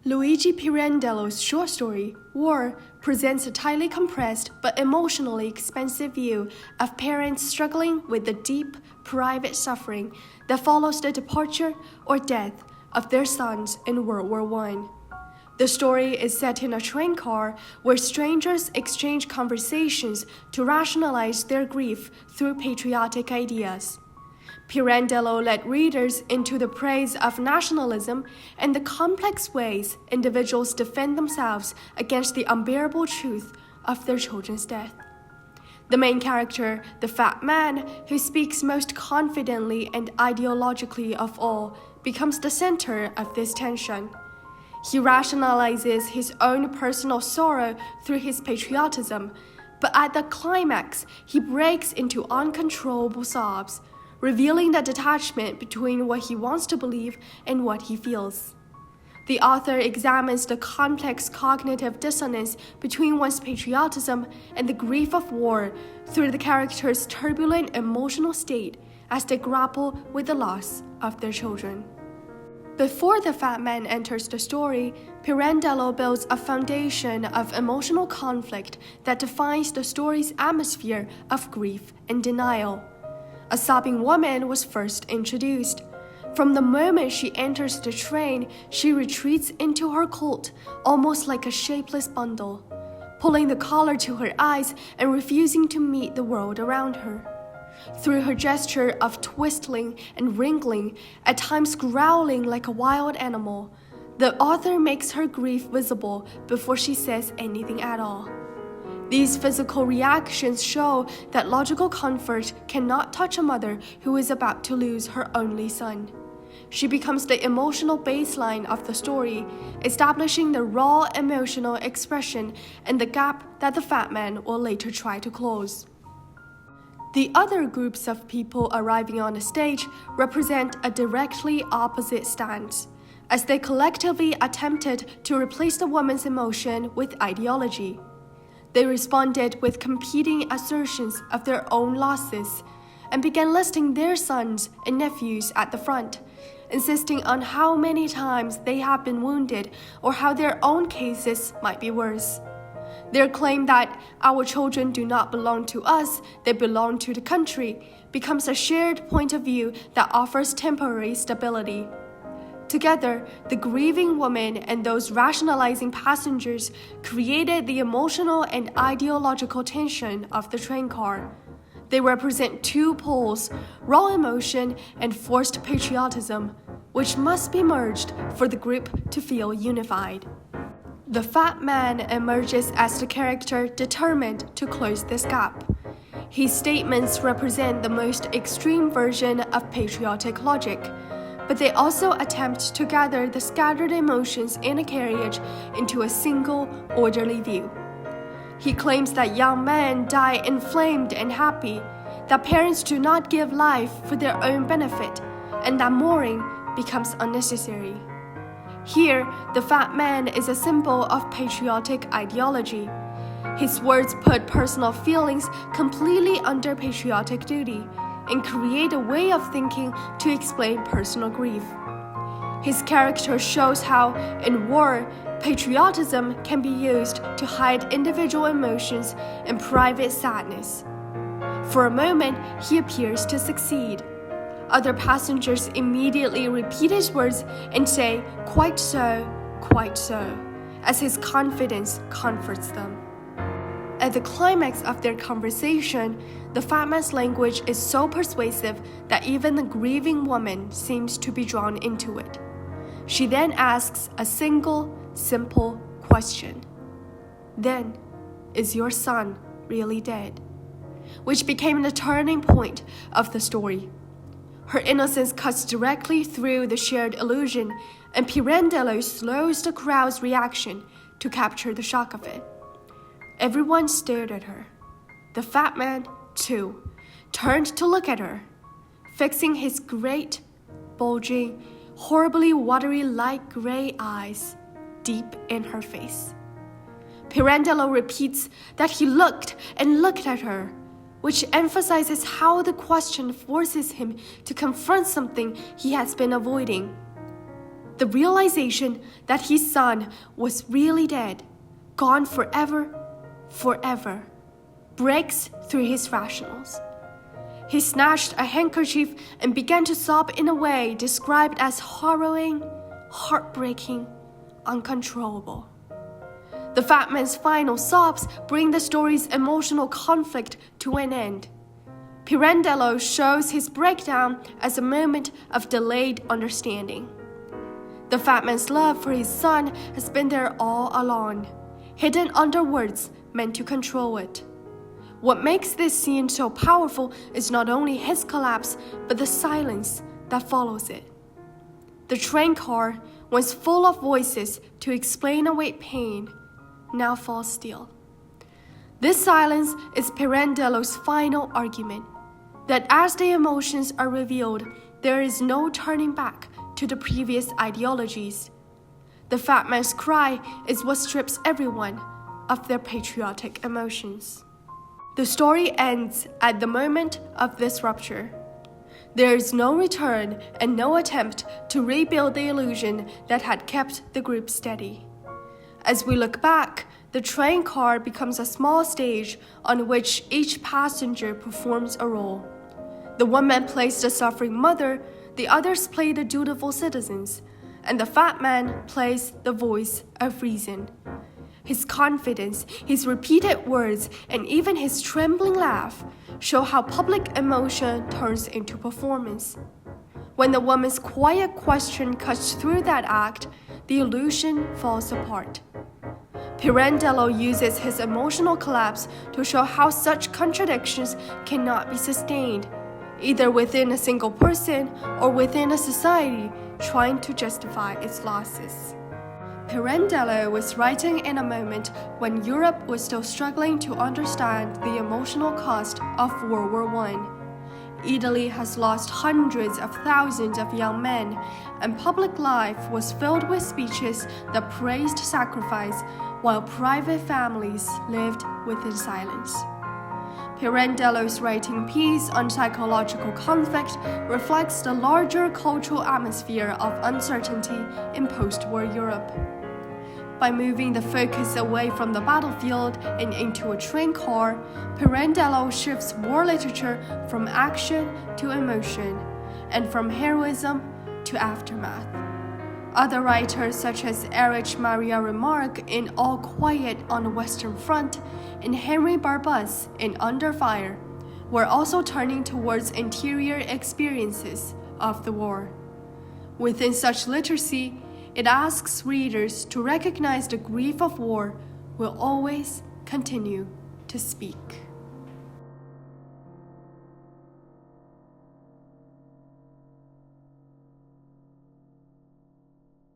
Luigi Pirandello's short story, War, presents a tightly compressed but emotionally expansive view of parents struggling with the deep, private suffering that follows the departure or death of their sons in World War I. The story is set in a train car where strangers exchange conversations to rationalize their grief through patriotic ideas. Pirandello led readers into the praise of nationalism and the complex ways individuals defend themselves against the unbearable truth of their children's death. The main character, the fat man, who speaks most confidently and ideologically of all, becomes the center of this tension. He rationalizes his own personal sorrow through his patriotism, but at the climax, he breaks into uncontrollable sobs, revealing the detachment between what he wants to believe and what he feels. The author examines the complex cognitive dissonance between one's patriotism and the grief of war through the characters' turbulent emotional state as they grapple with the loss of their children. Before the fat man enters the story, Pirandello builds a foundation of emotional conflict that defines the story's atmosphere of grief and denial. A sobbing woman was first introduced. From the moment she enters the train, she retreats into her cult, almost like a shapeless bundle, pulling the collar to her eyes and refusing to meet the world around her. Through her gesture of twisting and wriggling, at times growling like a wild animal, the author makes her grief visible before she says anything at all. These physical reactions show that logical comfort cannot touch a mother who is about to lose her only son. She becomes the emotional baseline of the story, establishing the raw emotional expression and the gap that the fat man will later try to close. The other groups of people arriving on the stage represent a directly opposite stance, as they collectively attempted to replace the woman's emotion with ideology. They responded with competing assertions of their own losses and began listing their sons and nephews at the front, insisting on how many times they have been wounded or how their own cases might be worse. Their claim that our children do not belong to us, they belong to the country, becomes a shared point of view that offers temporary stability. Together, the grieving woman and those rationalizing passengers created the emotional and ideological tension of the train car. They represent two poles, raw emotion and forced patriotism, which must be merged for the group to feel unified. The fat man emerges as the character determined to close this gap. His statements represent the most extreme version of patriotic logic, but they also attempt to gather the scattered emotions in a carriage into a single, orderly view. He claims that young men die inflamed and happy, that parents do not give life for their own benefit, and that mourning becomes unnecessary. Here, the fat man is a symbol of patriotic ideology. His words put personal feelings completely under patriotic duty and create a way of thinking to explain personal grief. His character shows how, in war, patriotism can be used to hide individual emotions and private sadness. For a moment, he appears to succeed. Other passengers immediately repeat his words and say, quite so, as his confidence comforts them. At the climax of their conversation, the fat man's language is so persuasive that even the grieving woman seems to be drawn into it. She then asks a single, simple question. Then, is your son really dead? Which became the turning point of the story. Her innocence cuts directly through the shared illusion, and Pirandello slows the crowd's reaction to capture the shock of it. Everyone stared at her. The fat man, too, turned to look at her, fixing his great, bulging, horribly watery light gray eyes deep in her face. Pirandello repeats that he looked and looked at her, which emphasizes how the question forces him to confront something he has been avoiding. The realization that his son was really dead, gone forever, breaks through his rationals. He snatched a handkerchief and began to sob in a way described as harrowing, heartbreaking, uncontrollable. The fat man's final sobs bring the story's emotional conflict to an end. Pirandello shows his breakdown as a moment of delayed understanding. The fat man's love for his son has been there all along, hidden under words meant to control it. What makes this scene so powerful is not only his collapse, but the silence that follows it. The train car, once full of voices to explain away pain, now falls still. This silence is Pirandello's final argument, that as the emotions are revealed, there is no turning back to the previous ideologies. The fat man's cry is what strips everyone of their patriotic emotions. The story ends at the moment of this rupture. There is no return and no attempt to rebuild the illusion that had kept the group steady. As we look back, the train car becomes a small stage on which each passenger performs a role. The one man plays the suffering mother, the others play the dutiful citizens, and the fat man plays the voice of reason. His confidence, his repeated words, and even his trembling laugh show how public emotion turns into performance. When the woman's quiet question cuts through that act, the illusion falls apart. Pirandello uses his emotional collapse to show how such contradictions cannot be sustained, either within a single person or within a society trying to justify its losses. Pirandello was writing in a moment when Europe was still struggling to understand the emotional cost of World War I. Italy has lost hundreds of thousands of young men, and public life was filled with speeches that praised sacrifice while private families lived within silence. Pirandello's writing piece on psychological conflict reflects the larger cultural atmosphere of uncertainty in post-war Europe. By moving the focus away from the battlefield and into a train car, Pirandello shifts war literature from action to emotion, and from heroism to aftermath. Other writers such as Erich Maria Remarque in All Quiet on the Western Front and Henry Barbusse in Under Fire were also turning towards interior experiences of the war. Within such literacy, it asks readers to recognize the grief of war will always continue to speak.